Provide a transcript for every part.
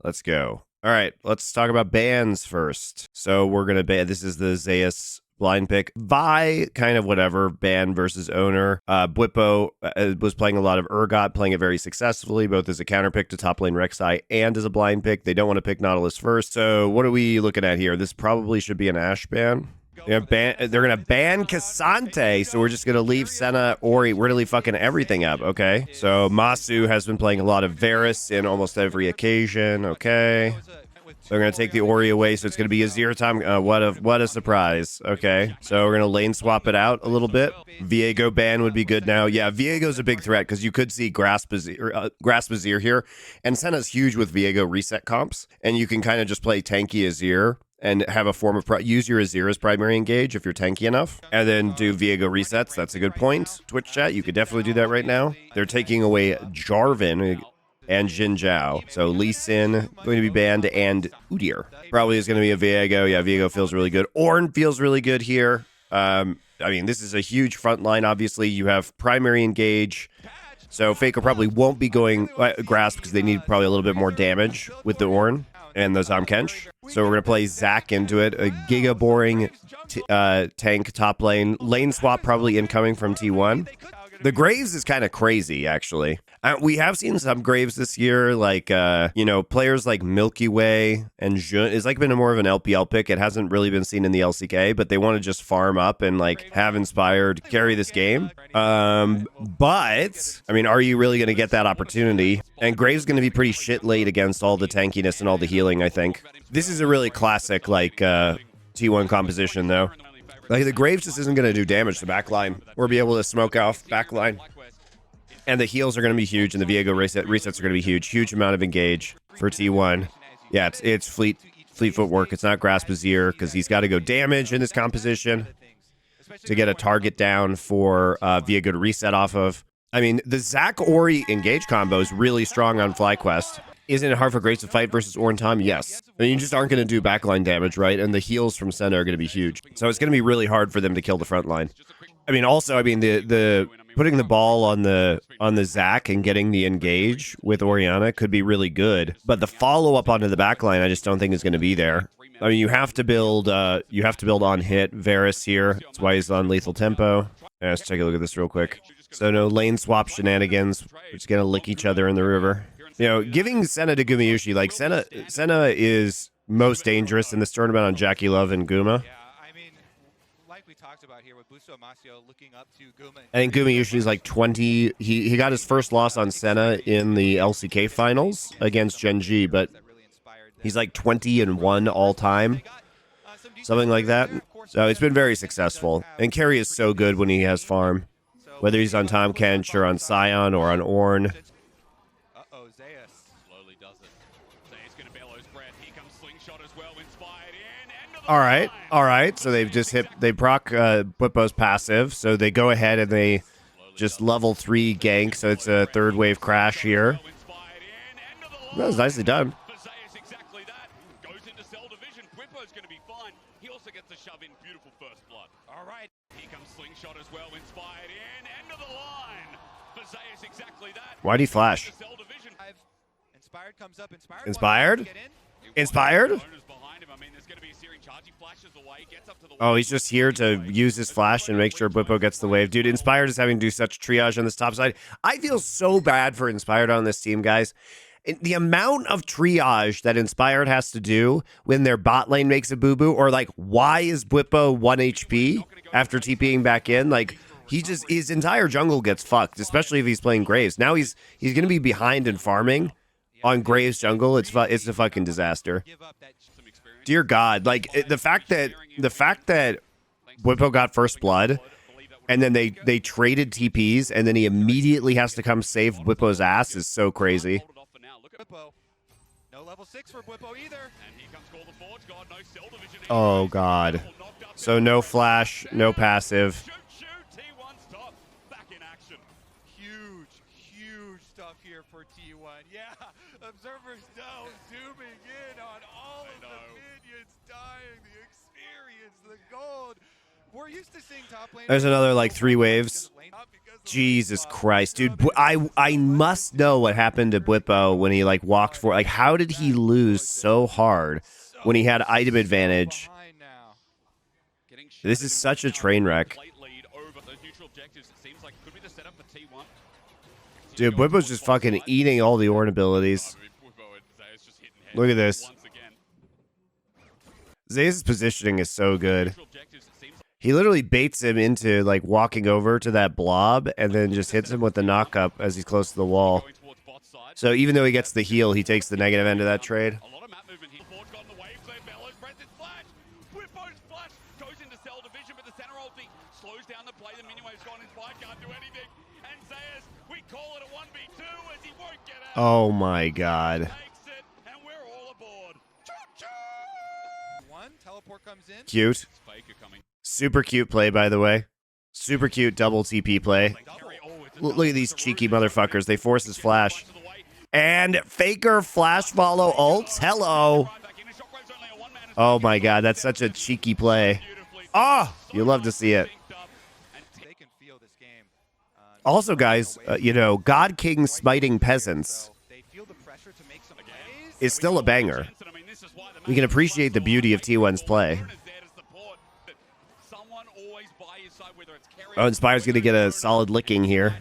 Let's go. All right, let's talk about bans first. So we're going to ban, this is the Zeus blind pick. Vi, kind of whatever, ban versus owner. Bwipo was playing a lot of Urgot, playing it very successfully, both as a counter pick to top lane Rek'Sai and as a blind pick. They don't want to pick Nautilus first. So what are we looking at here? This probably should be an Ashe ban. They're going to ban Cassante, so we're just going to leave Senna, Ori. We're going to leave fucking everything up, okay? So Masu has been playing a lot of Varus in almost every occasion, okay? They're going to take the Ori away, so it's going to be a zero time. What a surprise, okay? So we're going to lane swap it out a little bit. Viego ban would be good now. Yeah, Viego's a big threat because you could see Grasp Azir here. And Senna's huge with Viego reset comps, and you can kind of just play tanky Azir and have a form of use your Azir as primary engage if you're tanky enough, and then do Viego resets. That's a good point. Twitch chat, you could definitely do that right now. They're taking away Jarvan and Jin Zhao. So Lee Sin going to be banned, and Udyr probably is going to be a Viego. Yeah, Viego feels really good. Ornn feels really good here. I mean, this is a huge front line. Obviously, you have primary engage. So Faker probably won't be going Grasp because they need probably a little bit more damage with the Ornn and the Tahm Kench. So we're going to play Zac into it. A Giga boring tank top lane. Lane swap probably incoming from T1. The Graves is kind of crazy, actually. We have seen some Graves this year, like, you know, players like Milky Way and Jun. It's like been more of an LPL pick. It hasn't really been seen in the LCK, but they want to just farm up and like have Inspired carry this game. But, I mean, are you really going to get that opportunity? And Graves going to be pretty shit late against all the tankiness and all the healing, I think. This is a really classic, like, T1 composition, though. Like, the Graves just isn't going to do damage to backline or be able to smoke off backline. And the heals are going to be huge, and the Viego resets are going to be huge. Huge amount of engage for T1. Yeah, it's fleet footwork. It's not Grasp Azir, because he's got to go damage in this composition to get a target down for Viego to reset off of. I mean, the Zac Ori engage combo is really strong on FlyQuest. Isn't it hard for Graves to fight versus Ornn Tahm? Yes. I mean, you just aren't going to do backline damage, right? And the heals from Senna are going to be huge. So it's going to be really hard for them to kill the front line. I mean, also, I mean, the putting the ball on the Zac and getting the engage with Orianna could be really good. But the follow-up onto the backline, I just don't think is going to be there. I mean, you have to build on hit Varus here. That's why he's on lethal tempo. Let's take a look at this real quick. So no lane swap shenanigans. We're just going to lick each other in the river. You know, giving Senna to Gumayushi, like Senna is most dangerous in this tournament on Jackie Love and Guma. Yeah, I mean, like we talked about here with Busto Amasio looking up to Guma. I think Gumayushi is like 20. He got his first loss on Senna in the LCK finals against Gen G, but he's like 20-1 all time, something like that. So it's been very successful. And Carry is so good when he has farm, whether he's on Tahm Kench or on Sion or on Ornn. All right. So they've just they proc Bwipo's passive, so they go ahead and they just level 3 gank. So it's a third wave crash here. That was nicely done. Why'd he flash? Inspired? Inspired? Oh, he's just here to use his flash and make sure Bwipo gets the wave. Dude, Inspired is having to do such triage on this top side. I feel so bad for Inspired on this team, guys. The amount of triage that Inspired has to do when their bot lane makes a boo-boo, or like, why is Bwipo 1 HP after TPing back in? Like, his entire jungle gets fucked, especially if he's playing Graves. Now he's going to be behind in farming on Graves jungle. It's a fucking disaster. Dear God, like the fact that Bwipo got first blood, and then they traded TPs, and then he immediately has to come save Bwipo's ass is so crazy. Oh God. So no flash, no passive. Huge stuff here for T1. Yeah, observers know zooming in on all of the minions dying, the experience, the gold. We're used to seeing top lane. There's another like 3 waves Jesus Christ, dude. I must know what happened to Blippo when he, like, walked for... Like, how did he lose so hard when he had item advantage? This is such a train wreck. Dude, Blippo's just fucking eating all the Ornn abilities. Look at this. Zeus' positioning is so good. He literally baits him into, like, walking over to that blob and then just hits him with the knock-up as he's close to the wall. So even though he gets the heal, he takes the negative end of that trade. Oh my god. Cute. Super cute play, by the way. Super cute double TP play. Look at these cheeky motherfuckers. They force his flash. And Faker flash follow ults. Hello. Oh my god, that's such a cheeky play. Oh, you love to see it. Also, guys, you know, God King smiting peasants is still a banger. We can appreciate the beauty of T1's play. Oh, Inspire's going to get a solid licking here.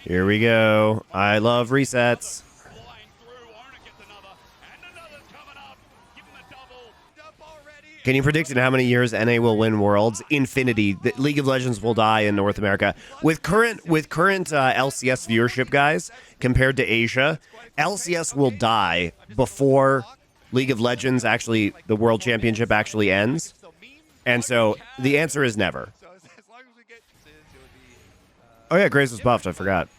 Here we go. I love resets. Can you predict in how many years NA will win Worlds? Infinity. The League of Legends will die in North America. With current LCS viewership, guys, compared to Asia, LCS will die before League of Legends actually, the World Championship actually ends. And so the answer is never. Oh yeah, Grace was buffed. I forgot.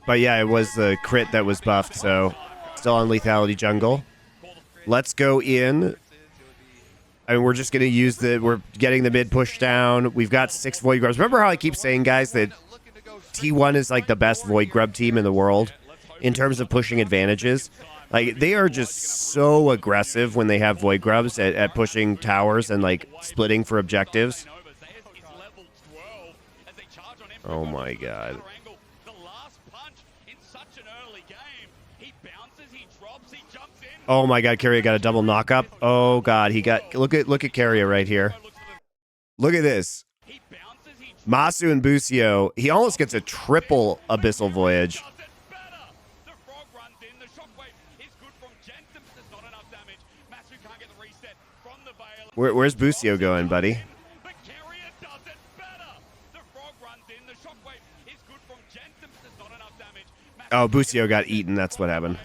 But yeah, it was the crit that was buffed, so still on lethality jungle. Let's go in. I mean, we're just going to use we're getting the mid push down. We've got 6 Void Grubs. Remember how I keep saying, guys, that T1 is like the best Void Grub team in the world in terms of pushing advantages? Like, they are just so aggressive when they have Void Grubs at pushing towers and, like, splitting for objectives. Oh my god. Oh my god, Carrier got a double knock up. Oh god, he got look at Carrier right here. Look at this. Masu and Busio, he almost gets a triple Abyssal Voyage. Where's Busio going, buddy? Oh, Busio got eaten, that's what happened.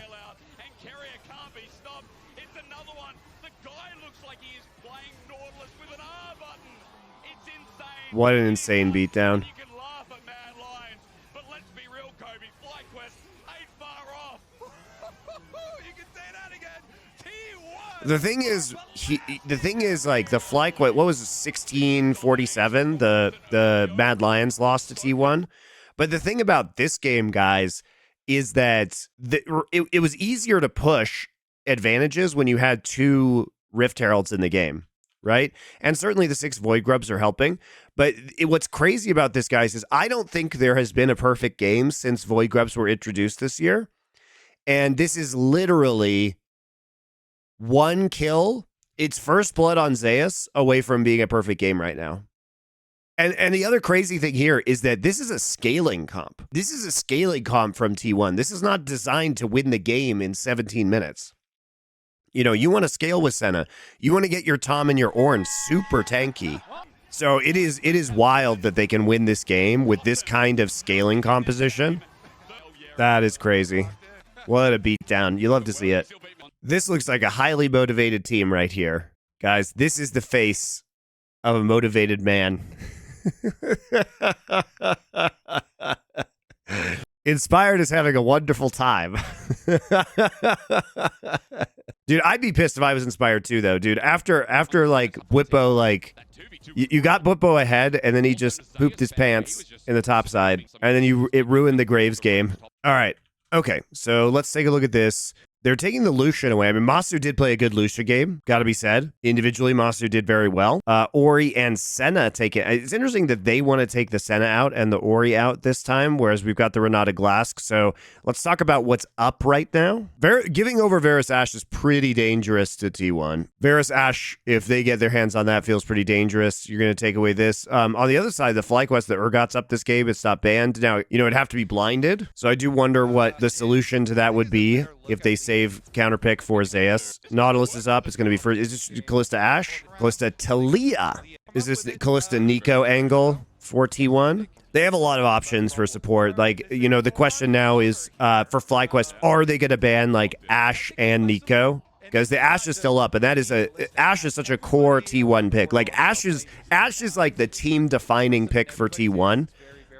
What an insane beatdown. The thing is, like, the fly, what was it, 1647? The Mad Lions lost to T1. But the thing about this game, guys, is that it was easier to push advantages when you had 2 Rift Heralds in the game, right? And certainly the 6 Void Grubs are helping. But what's crazy about this, guys, is I don't think there has been a perfect game since Void Grubs were introduced this year. And this is literally 1 kill. It's first blood on Zeus away from being a perfect game right now. And the other crazy thing here is that this is a scaling comp. This is a scaling comp from T1. This is not designed to win the game in 17 minutes. You know, you want to scale with Senna. You want to get your Tom and your Ornn super tanky. So it is wild that they can win this game with this kind of scaling composition. That is crazy. What a beatdown. You love to see it. This looks like a highly motivated team right here. Guys, this is the face of a motivated man. Inspired is having a wonderful time. Dude, I'd be pissed if I was Inspired too, though, dude. After like Whippo, like you got Whippo ahead, and then he just pooped his pants in the top side, and then it ruined the Graves game. All right, okay, so let's take a look at this. They're taking the Lucian away. I mean, Masu did play a good Lucia game, gotta be said. Individually, Masu did very well. Ori and Senna take it. It's interesting that they want to take the Senna out and the Ori out this time, whereas we've got the Renata Glask. So let's talk about what's up right now. Giving over Varus Ashe is pretty dangerous to T1. Varus Ashe, if they get their hands on that, feels pretty dangerous. You're going to take away this. On the other side, the FlyQuest, the Urgot's up this game. It's not banned. Now, you know, it'd have to be blinded. So I do wonder what the solution to that would be if they save counterpick for Zeus. Nautilus is up. It's going to be for... Is this Callista Ashe? Callista Talia. Is this Callista Nico angle for T1? They have a lot of options for support. Like, you know, the question now is for FlyQuest, are they going to ban like Ashe and Nico? Because the Ashe is still up, and that is Ashe is such a core T1 pick. Like Ashe is like the team defining pick for T1.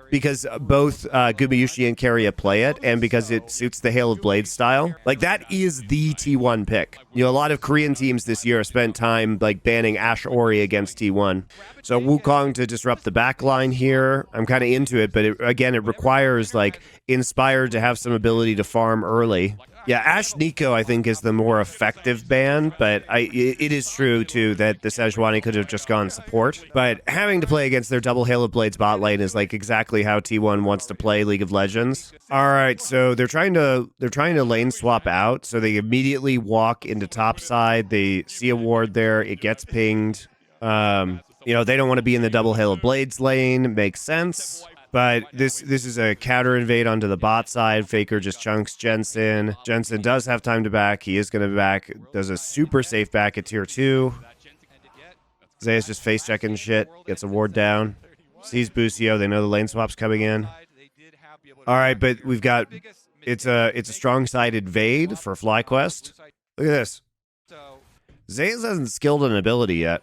Because both Gumayushi and Keria play it, and because it suits the Hail of Blades style. Like, that is the T1 pick. You know, a lot of Korean teams this year spent time, like, banning Ashe Ori against T1. So Wukong to disrupt the backline here. I'm kind of into it, but again, it requires, like, Inspired to have some ability to farm early. Yeah, Ashe Nico, I think, is the more effective ban, but it is true, too, that the Sejuani could have just gone support. But having to play against their double Hail of Blades bot lane is, like, exactly how T1 wants to play League of Legends. All right, so they're trying to lane swap out, so they immediately walk into top side. They see a ward there. It gets pinged. You know, they don't want to be in the double Hail of Blades lane. Makes sense. But this is a counter invade onto the bot side. Faker just chunks Jensen. Jensen does have time to back. He is going to back. Does a super safe back at tier 2. Zeus just face checking shit. Gets a ward down. Sees Busio. They know the lane swap's coming in. All right, but we've got... It's a strong side invade for FlyQuest. Look at this. Zeus hasn't skilled an ability yet.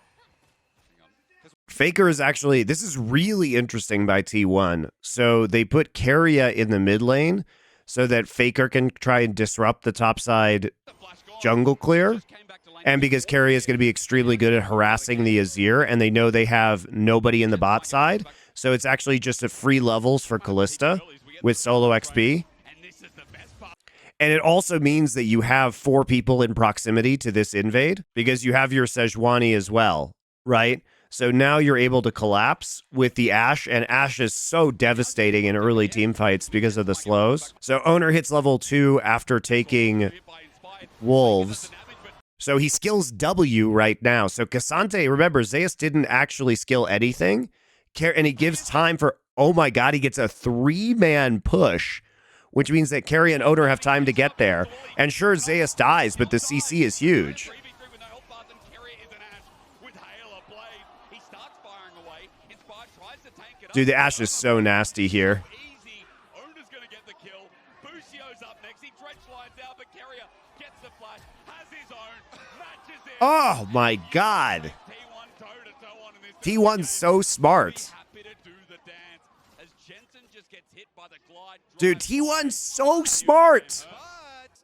Faker is actually, this is really interesting by T1. So they put Keria in the mid lane so that Faker can try and disrupt the topside jungle clear. And because Keria is going to be extremely good at harassing the Azir, and they know they have nobody in the bot side. So it's actually just a free levels for Callista with solo XP. And it also means that you have 4 people in proximity to this invade because you have your Sejuani as well, right? So now you're able to collapse with the Ashe, and Ashe is so devastating in early team fights because of the slows. So Owner hits level 2 after taking Wolves. So he skills W right now. So Cassante, remember, Zeus didn't actually skill anything. And he gives time for, oh my god, he gets a 3-man push, which means that Keria and Owner have time to get there. And sure, Zeus dies, but the CC is huge. Dude, the Ashe is so nasty here. Oh my god. T1's so smart. Dude, T1's so smart.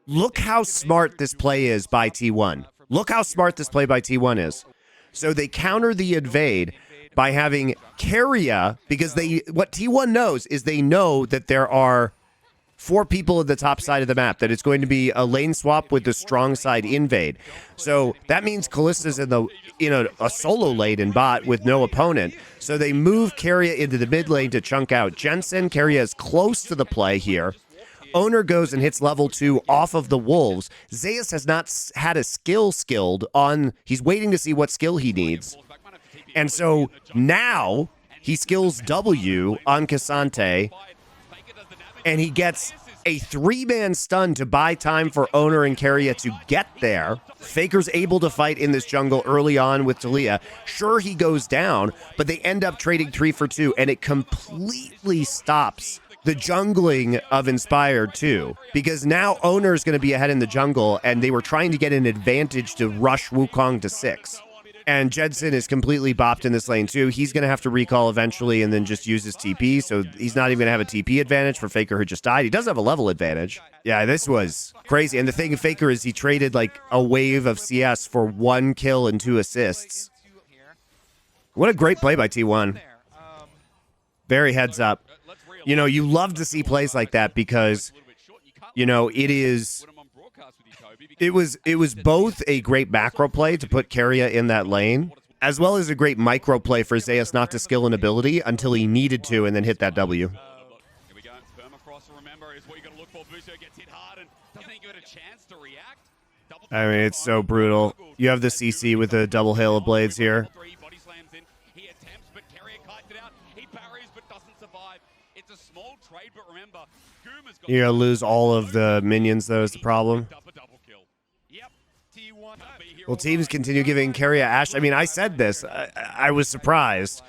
Look how smart this play is by T1. Look how smart this play by T1 is. So they counter the invade by having Keria, because what T1 knows is they know that there are 4 people at the top side of the map, that it's going to be a lane swap with the strong side invade. So that means Callista's in a solo lane in bot with no opponent. So they move Keria into the mid lane to chunk out Jensen. Keria is close to the play here. Owner goes and hits level 2 off of the Wolves. Zeus has not had a skilled on. He's waiting to see what skill he needs. And so now he skills W on Cassante, and he gets a 3-man stun to buy time for Owner and Keria to get there. Faker's able to fight in this jungle early on with Talia. Sure, he goes down, but they end up trading 3 for 2, and it completely stops the jungling of Inspired too, because now Owner's going to be ahead in the jungle, and they were trying to get an advantage to rush Wukong to 6. And Jensen is completely bopped in this lane too. He's going to have to recall eventually and then just use his TP. So he's not even going to have a TP advantage for Faker who just died. He does have a level advantage. Yeah, this was crazy. And the thing of Faker is he traded like a wave of CS for 1 kill and 2 assists. What a great play by T1. Very heads up. You know, you love to see plays like that because, you know, it was both a great macro play to put Keria in that lane, as well as a great micro play for Zeus not to skill an ability until he needed to and then hit that W. I mean, it's so brutal. You have the CC with a double hail of blades here. You're going to lose all of the minions, though, is the problem. Well, teams continue giving Keria Ashe. I mean, I said this. I was surprised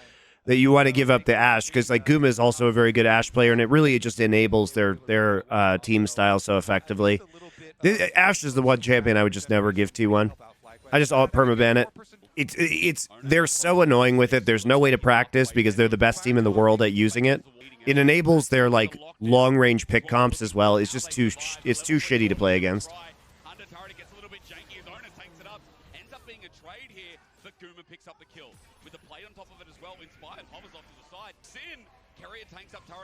that you want to give up the Ashe, because like Guma is also a very good Ashe player, and it really just enables their team style so effectively. Ashe is the one champion I would just never give T1. I just alt permaban it. They're so annoying with it. There's no way to practice because they're the best team in the world at using it. It enables their like long range pick comps as well. It's just too shitty to play against.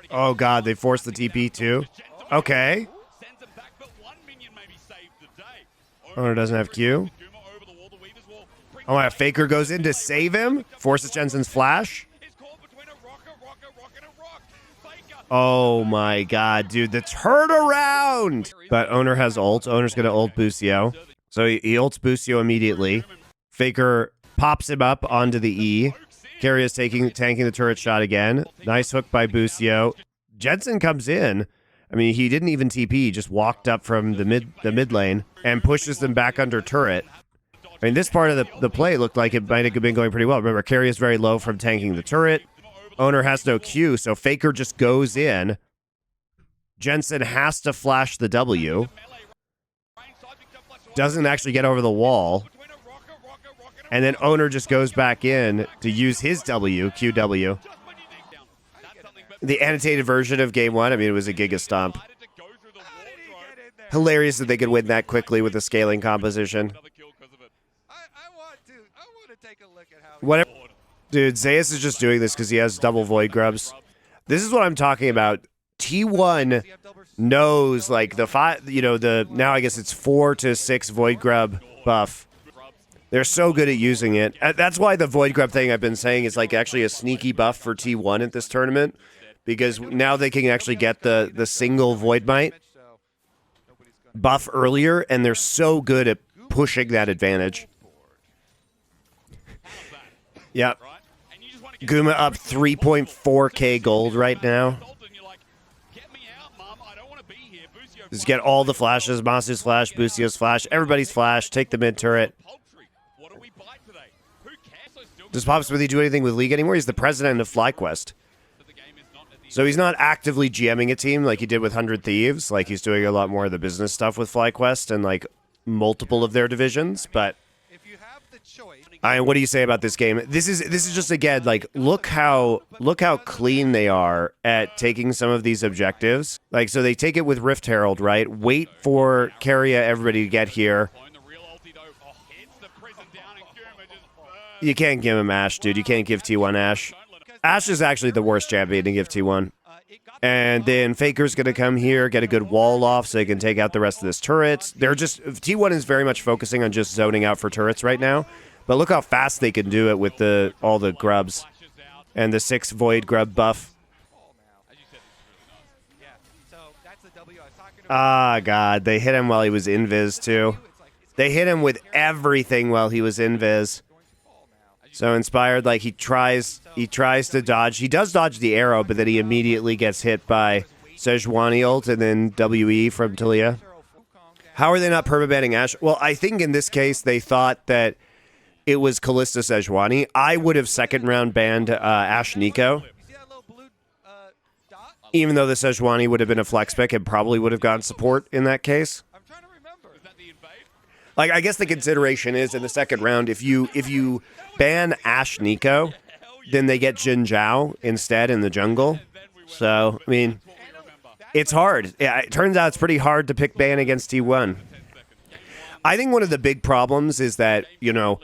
Oh god, they forced the TP too. Okay. Owner doesn't have Q. Oh, my Faker goes in to save him. Forces Jensen's flash. Oh my god, dude, the turnaround! But Owner has ult. Owner's gonna ult Busio. So he ults Busio immediately. Faker pops him up onto the E. Keria's tanking the turret shot again. Nice hook by Busio. Jensen comes in. I mean, he didn't even TP. He just walked up from the mid lane and pushes them back under turret. I mean, this part of the play looked like it might have been going pretty well. Remember, Keria's very low from tanking the turret. Owner has no Q, so Faker just goes in. Jensen has to flash the W. Doesn't actually get over the wall. And then Owner just goes back in to use his W, QW. The annotated version of game 1, I mean, it was a Giga Stomp. Hilarious that they could win that quickly with a scaling composition. Whatever. Dude, Zeus is just doing this because he has double Void Grubs. This is what I'm talking about. T1 knows, like, now I guess it's 4 to 6 Void Grub buff. They're so good at using it. That's why the Void Grub thing I've been saying is, like, actually a sneaky buff for T1 at this tournament. Because now they can actually get the single Void Might buff earlier, and they're so good at pushing that advantage. Yep. Guma up 3.4k gold right now. Just get all the flashes. Monster's flash, Busio's flash, everybody's flash. Take the mid turret. Does Pop Smithy do anything with League anymore? He's the president of FlyQuest. So he's not actively GMing a team like he did with 100 Thieves. Like, he's doing a lot more of the business stuff with FlyQuest and, like, multiple of their divisions. But what do you say about this game? This is just, again, like, look how clean they are at taking some of these objectives. Like, so they take it with Rift Herald, right? Wait for Keria, everybody to get here. You can't give him Ashe, dude. You can't give T1 Ashe. Ashe is actually the worst champion to give T1. And then Faker's going to come here, get a good wall off so they can take out the rest of this turrets. T1 is very much focusing on just zoning out for turrets right now. But look how fast they can do it with all the grubs and the 6 Void Grub buff. Ah, God. They hit him while he was invis, too. They hit him with everything while he was invis. So Inspired, like, he tries to dodge. He does dodge the arrow, but then he immediately gets hit by Sejuani ult and then WE from Talia. How are they not permabanning Ashe? Well, I think in this case they thought that it was Kalista Sejuani. I would have second round banned Ashe Nico. Even though the Sejuani would have been a flex pick and probably would have gotten support in that case. Like, I guess the consideration is in the second round, if you ban Ash Nico, then they get Jin Zhao instead in the jungle. So, I mean, it's hard. Yeah, it turns out it's pretty hard to pick ban against T1. I think one of the big problems is that, you know,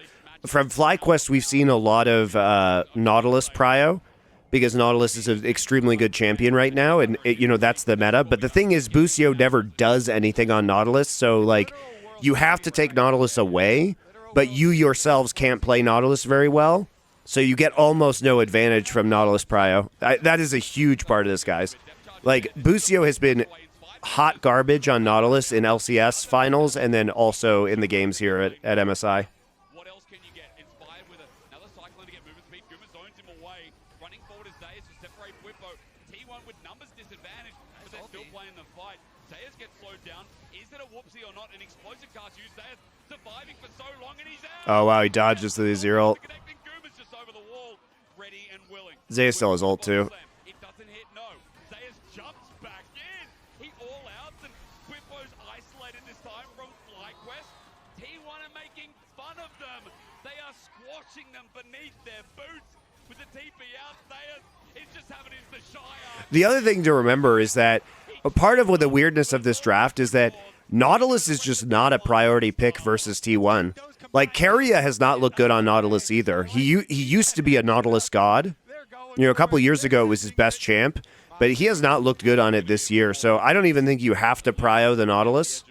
from FlyQuest, we've seen a lot of Nautilus prio, because Nautilus is an extremely good champion right now, and, you know, that's the meta. But the thing is, Busio never does anything on Nautilus, so, like, you have to take Nautilus away, but you yourselves can't play Nautilus very well, so you get almost no advantage from Nautilus prio. That is a huge part of this, guys. Like, Busio has been hot garbage on Nautilus in LCS finals, and then also in the games here at MSI. What else can you get? Inspired with another cyclone to get movement speed. Guma zones him away. Running forward is Zayas to separate Whippo. T1 with numbers disadvantage, but they're still playing the fight. Zayas gets slowed down. Is it a whoopsie or not? An explosive cast use. Zayas surviving for so long, and he's out. Oh, wow, he dodges the zero. Connecting Guma's just over the wall. Ready and willing. Zayas still has ult, too. It doesn't hit, no. Zayas jumps back in. He all outs, and Whippo's isolated this time from FlyQuest. T1 are making fun of them. They are squashing them beneath their boots. With the TP out, Zayas is just having his Shire. The other thing to remember is that a part of what the weirdness of this draft is that Nautilus is just not a priority pick versus T1. Like, Keria has not looked good on Nautilus either. He used to be a Nautilus god. You know, a couple years ago it was his best champ, but he has not looked good on it this year. So I don't even think you have to prio the Nautilus.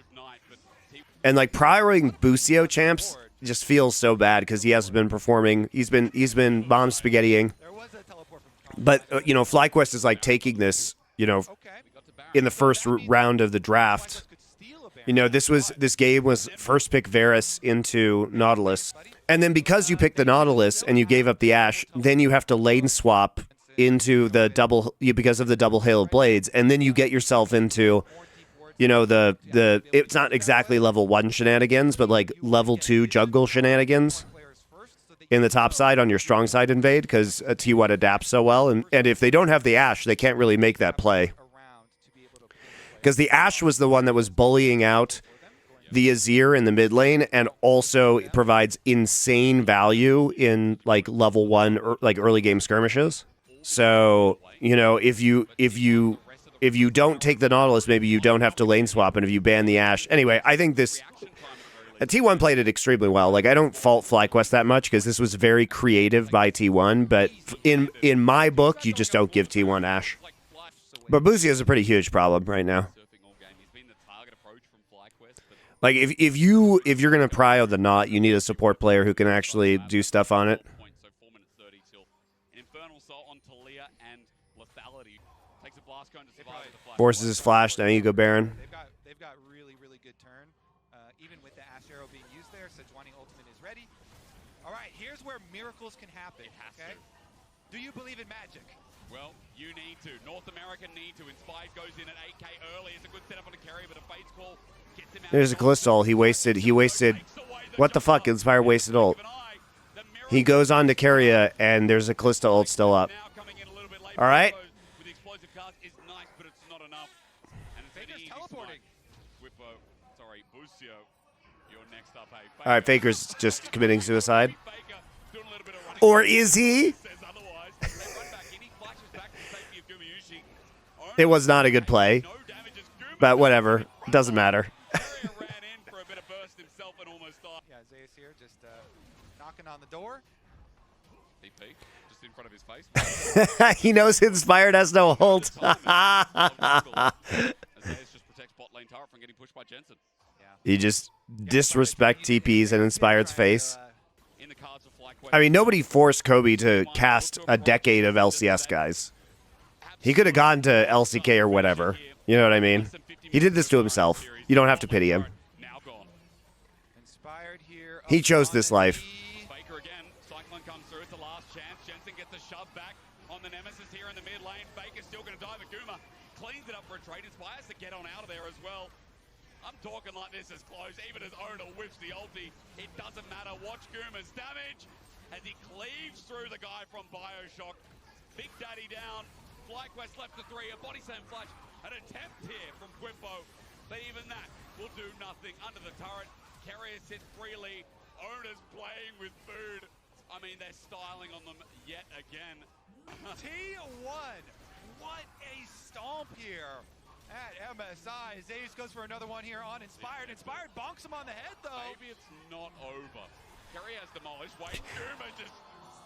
And, like, prioring Busio champs just feels so bad because he hasn't been performing. He's been bomb spaghettiing. But, you know, FlyQuest is, like, taking this, you know, in the first round of the draft. You know, this game was first pick Varus into Nautilus. And then because you picked the Nautilus and you gave up the Ashe, then you have to lane swap into the double, because of the double Hail of Blades. And then you get yourself into, you know, it's not exactly level 1 shenanigans, but like level 2 jungle shenanigans in the top side on your strong side invade, because T1 adapts so well. And if they don't have the Ashe, they can't really make that play. Because the Ashe was the one that was bullying out the Azir in the mid lane, and also provides insane value in like level 1 or like early game skirmishes. So, you know, if you don't take the Nautilus, maybe you don't have to lane swap, and if you ban the Ashe, anyway, I think this T1 played it extremely well. Like, I don't fault FlyQuest that much because this was very creative by T1, but in my book, you just don't give T1 Ashe. But Busio is a pretty huge problem right now. Like, if you're gonna prio the Naut, you need a support player who can actually do stuff on it. Forces his flash. Now you go Baron. They've got really good turn, even with the Ashe arrow being used there. Sejuani ultimate is ready. All right, here's where miracles can happen. Okay, do you believe in magic? Well, you need to. North America need to. Inspired goes in at 8k early. It's a good setup on a carry, but a Fate's call gets him out. There's a Callisto. He wasted. What the fuck? Inspire wasted ult. He goes on to Keria, and there's a Callisto ult still up. All right. With the explosive cast is nice, but it's not enough. And Faker's teleporting. Whippo, sorry, Busio, you're next up. Hey, All right, Faker's just committing suicide. Faker doing a little bit of running. Or is he? It was not a good play, but whatever. Doesn't matter. Yeah, Zayas here just knocking on the door. TP, just in front of his face. He knows Inspired has no ult. You just disrespect TPs and Inspired's face. I mean, nobody forced Kobe to cast a decade of LCS, guys. He could have gone to LCK or whatever. You know what I mean? He did this to himself. You don't have to pity him. He chose this life. Faker again. Cyclone comes through. It's the last chance. Jensen gets a shove back on the Nemesis here in the mid lane. Faker's still going to dive at Guma. Cleans it up for a trade. Inspires to get on out of there as well. I'm talking like this is close. Even as Owner whips the ulti, it doesn't matter. Watch Guma's damage as he cleaves through the guy from Bioshock. Big Daddy down. FlyQuest left to 3. A body slam flash. An attempt here from Quimpo. But even that will do nothing. Under the turret, Carrier sits freely. Owners playing with food. I mean, they're styling on them yet again. T1, what a stomp here at MSI. Zeus goes for another one here on Inspired. Inspired bonks him on the head, though. Maybe it's not over. Carrier has demolished. Wait, Guma just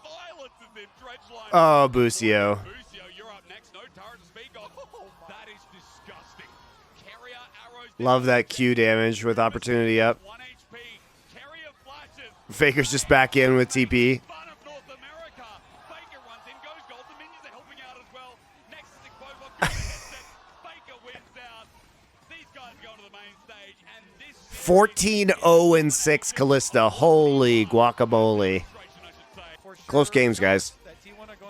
silences the dredge line. Oh, Busio. Busio, you're up next. No turret to speak of. That is disgusting. Carrier arrows. Love that Q damage with opportunity up. 1 HP. Carrier flashes. Faker's just back in with TP. Fun of North America. Faker runs in, goes gold. The minions are helping out as well. Next is exposed on Guma headset. Faker wins out. These guys go to the main stage, and this 14-0-6 Callista. Holy guacamole. Close games, guys.